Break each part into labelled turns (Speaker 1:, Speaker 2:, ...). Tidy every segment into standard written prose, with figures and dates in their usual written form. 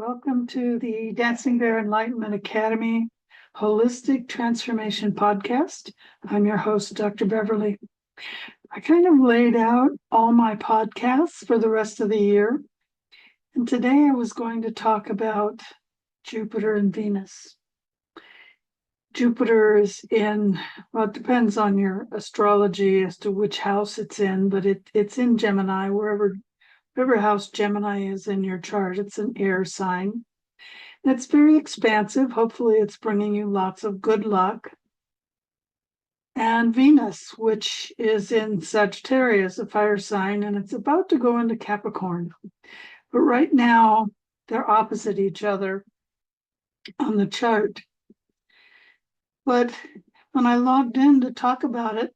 Speaker 1: Welcome to the Dancing Bear Enlightenment Academy Holistic Transformation Podcast. I'm your host, Dr. Beverly. I kind of laid out all my podcasts for the rest of the year. And today I was going to talk about Jupiter and Venus. Jupiter is in, well, it depends on your astrology as to which house it's in, but it's in Gemini, wherever house Gemini is in your chart. It's an air sign. It's very expansive. Hopefully it's bringing you lots of good luck. And Venus, which is in Sagittarius, a fire sign, and it's about to go into Capricorn. But right now, they're opposite each other on the chart. But when I logged in to talk about it,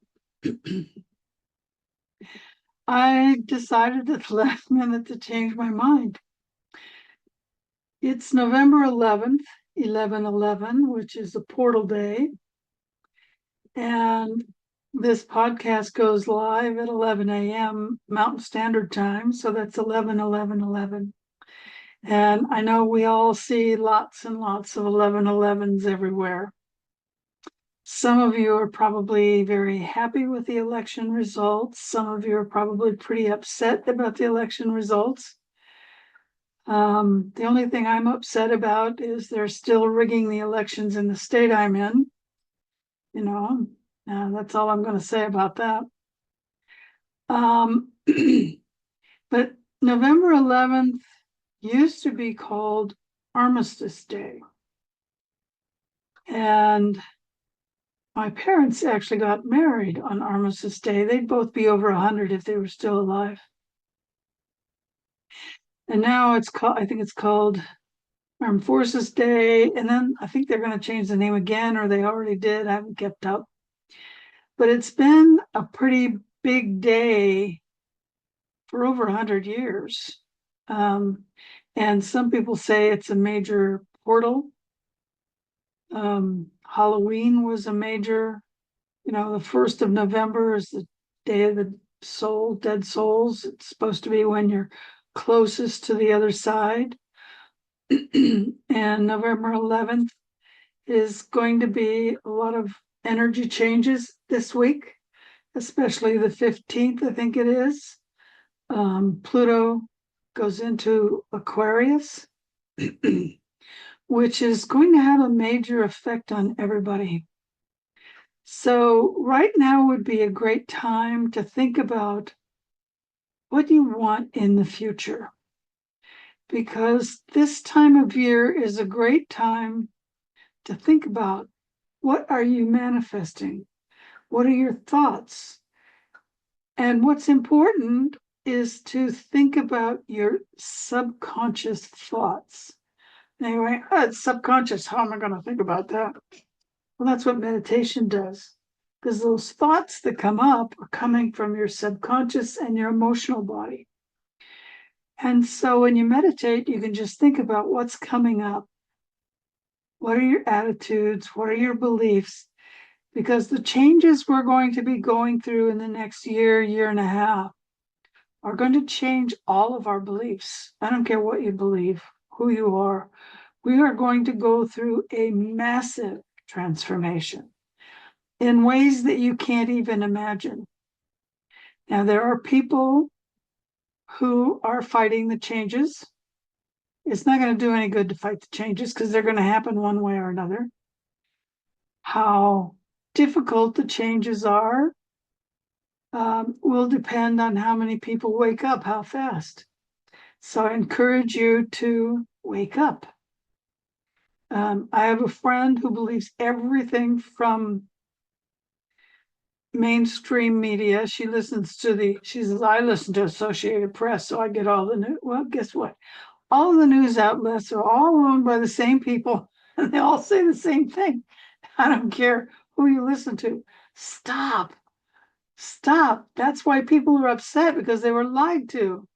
Speaker 1: I decided at the last minute to change my mind. It's November 11th, 11/11, which is a portal day. And this podcast goes live at 11 a.m. Mountain Standard Time. So that's 11/11/11. And I know we all see lots and lots of 11/11s everywhere. Some of you are probably very happy with the election results. Some of you are probably pretty upset about the election results. The only thing I'm upset about is they're still rigging the elections in the state I'm in. That's all I'm going to say about that. But November 11th used to be called Armistice Day. And my parents actually got married on Armistice Day. They'd both be over 100 if they were still alive. And now I think it's called Armed Forces Day. And then I think they're going to change the name again, or they already did. I haven't kept up. But it's been a pretty big day for over 100 years. And some people say it's a major portal. Halloween was a major, the 1st of November is the day of the dead souls. It's supposed to be when you're closest to the other side. And November 11th is going to be a lot of energy changes this week, especially the 15th, I think it is. Pluto goes into Aquarius, which is going to have a major effect on everybody. So right now would be a great time to think about what you want in the future, because this time of year is a great time to think about what are you manifesting? What are your thoughts? And what's important is to think about your subconscious thoughts. Anyway, it's subconscious. How am I going to think about that? Well, that's what meditation does, because those thoughts that come up are coming from your subconscious and your emotional body. And so when you meditate, you can just think about what's coming up. What are your attitudes? What are your beliefs? Because the changes we're going to be going through in the next year and a half are going to change all of our beliefs. I don't care what you believe, who you are. We are going to go through a massive transformation in ways that you can't even imagine. Now, there are people who are fighting the changes. It's not going to do any good to fight the changes because they're going to happen one way or another. How difficult the changes are will depend on how many people wake up, how fast. So I encourage you to wake up. I have a friend who believes everything from mainstream media. She says, I listen to Associated Press, so I get all the news. Well, guess what? All of the news outlets are all owned by the same people, and they all say the same thing. I don't care who you listen to. Stop. That's why people are upset, because they were lied to.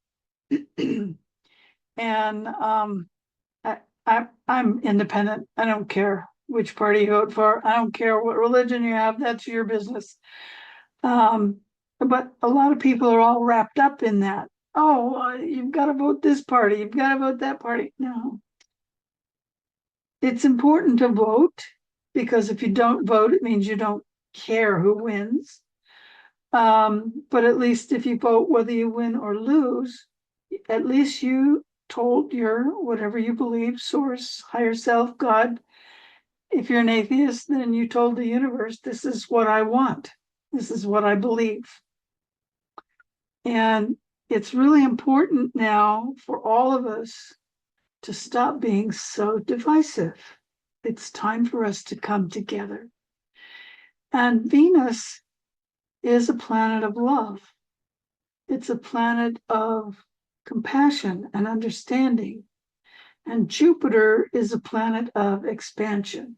Speaker 1: And I'm independent. I don't care which party you vote for. I don't care what religion you have. That's your business. But a lot of people are all wrapped up in that. Oh, you've got to vote this party. You've got to vote that party. No, It's important to vote, because if you don't vote, it means you don't care who wins. But at least if you vote, whether you win or lose, at least you told your whatever you believe, source, higher self, God. If you're an atheist, then you told the universe, this is what I want. This is what I believe. And it's really important now for all of us to stop being so divisive. It's time for us to come together. And Venus is a planet of love. It's a planet of compassion and understanding. And Jupiter is a planet of expansion.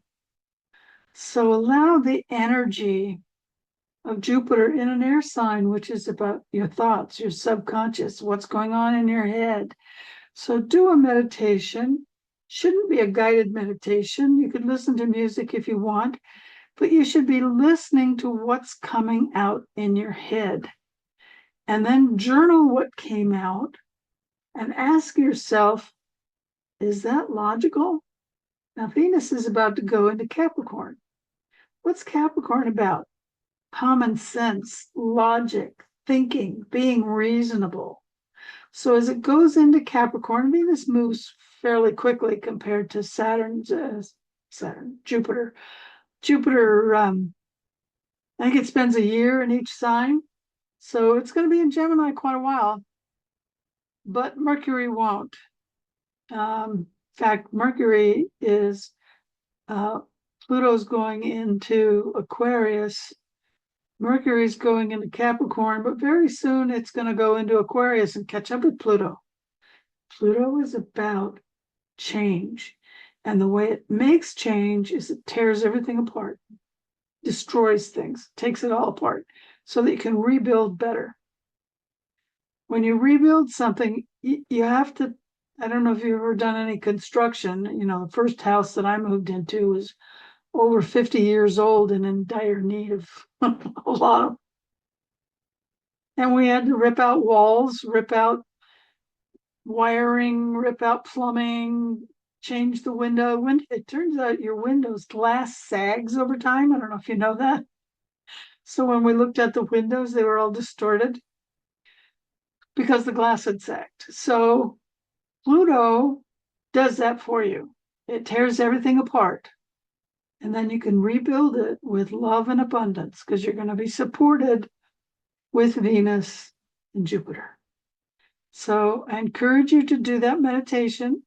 Speaker 1: So allow the energy of Jupiter in an air sign, which is about your thoughts, your subconscious, what's going on in your head. So do a meditation. Shouldn't be a guided meditation. You could listen to music if you want, but you should be listening to what's coming out in your head. And then journal what came out and ask yourself, is that logical? Now, Venus is about to go into Capricorn. What's Capricorn about? Common sense, logic, thinking, being reasonable. So as it goes into Capricorn, Venus moves fairly quickly compared to Jupiter. Jupiter, I think it spends a year in each sign. So it's going to be in Gemini quite a while, but Mercury won't. In fact, Mercury is, Pluto's going into Aquarius. Mercury's going into Capricorn, but very soon it's going to go into Aquarius and catch up with Pluto. Pluto is about change. And the way it makes change is it tears everything apart, destroys things, takes it all apart so that you can rebuild better. When you rebuild something, you have to, I don't know if you've ever done any construction. You know, the first house that I moved into was over 50 years old and in dire need of a lot of, and we had to rip out walls, rip out wiring, rip out plumbing, change the window. It turns out your window's glass sags over time. I don't know if you know that. So when we looked at the windows, they were all distorted because the glass had sagged. So Pluto does that for you. It tears everything apart. And then you can rebuild it with love and abundance, because you're going to be supported with Venus and Jupiter. So I encourage you to do that meditation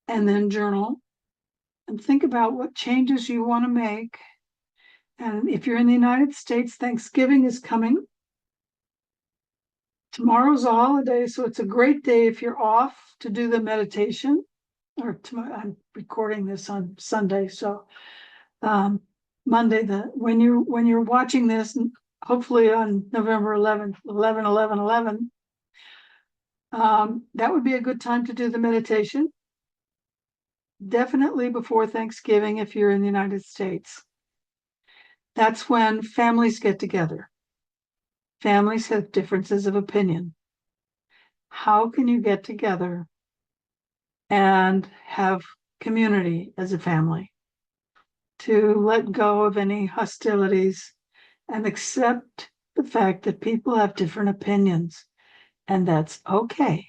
Speaker 1: and then journal and think about what changes you want to make. And if you're in the United States, Thanksgiving is coming. Tomorrow's a holiday, so it's a great day if you're off to do the meditation. Or tomorrow, I'm recording this on Sunday, so Monday, when you're watching this, hopefully on November 11th, 11/11/11, that would be a good time to do the meditation. Definitely before Thanksgiving if you're in the United States. That's when families get together. Families have differences of opinion. How can you get together and have community as a family to let go of any hostilities and accept the fact that people have different opinions, and that's okay.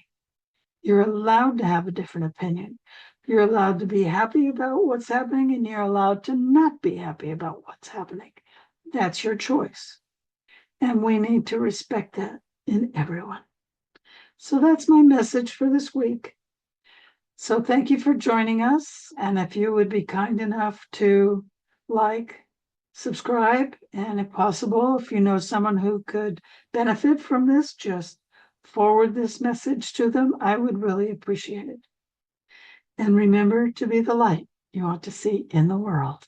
Speaker 1: You're allowed to have a different opinion. You're allowed to be happy about what's happening, and you're allowed to not be happy about what's happening. That's your choice. And we need to respect that in everyone. So that's my message for this week. So thank you for joining us. And if you would be kind enough to like, subscribe, and if possible, if you know someone who could benefit from this, just forward this message to them. I would really appreciate it. And remember to be the light you want to see in the world.